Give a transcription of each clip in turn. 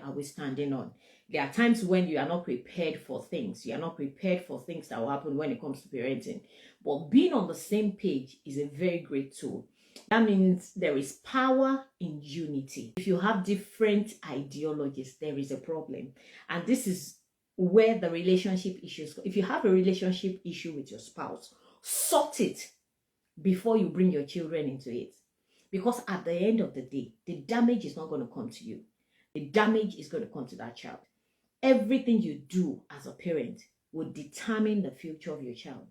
are we standing on? There are times when you are not prepared for things. You are not prepared for things that will happen when it comes to parenting. But being on the same page is a very great tool. That means there is power in unity. If you have different ideologies, there is a problem. And this is where the relationship issues go. If you have a relationship issue with your spouse, sort it before you bring your children into it. Because at the end of the day, the damage is not going to come to you. The damage is going to come to that child. Everything you do as a parent will determine the future of your child,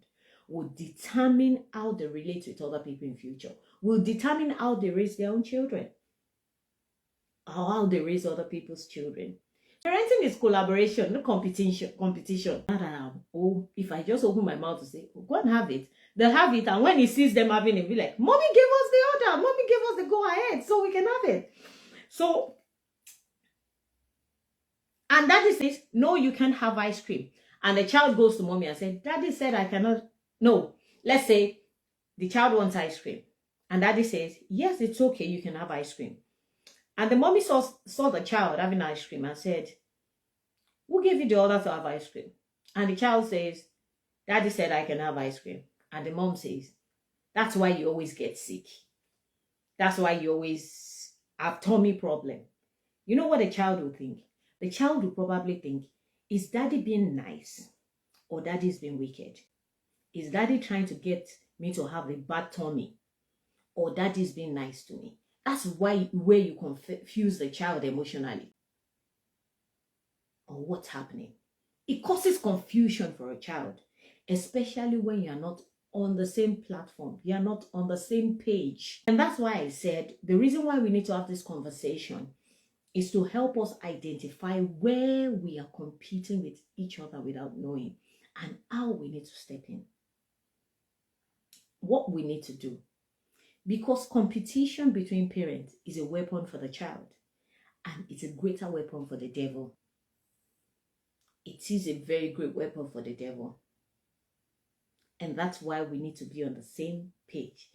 will determine how they relate with other people in future, will determine how they raise their own children, or how they raise other people's children. Parenting is collaboration, not competition. Oh, if I just open my mouth to say, oh, go and have it, they'll have it. And when he sees them having it, he'll be like, Mommy gave us the order. Mommy gave us the go ahead, so we can have it. So, and Daddy says, no, you can't have ice cream. And the child goes to Mommy and says, Daddy said I cannot. No, let's say the child wants ice cream. And Daddy says, yes, it's okay, you can have ice cream. And the mommy saw the child having ice cream and said, who gave you the order to have ice cream? And the child says, Daddy said I can have ice cream. And the mom says, that's why you always get sick. That's why you always have tummy problem. You know what the child will think? The child will probably think, is Daddy being nice or Daddy's being wicked? Is Daddy trying to get me to have a bad tummy or Daddy's being nice to me? That's where you confuse the child emotionally. Or what's happening? It causes confusion for a child, especially when you're not on the same platform. You're not on the same page. And that's why I said the reason why we need to have this conversation is to help us identify where we are competing with each other without knowing and how we need to step in. What we need to do. Because competition between parents is a weapon for the child and it's a greater weapon for the devil. It is a very great weapon for the devil. And that's why we need to be on the same page.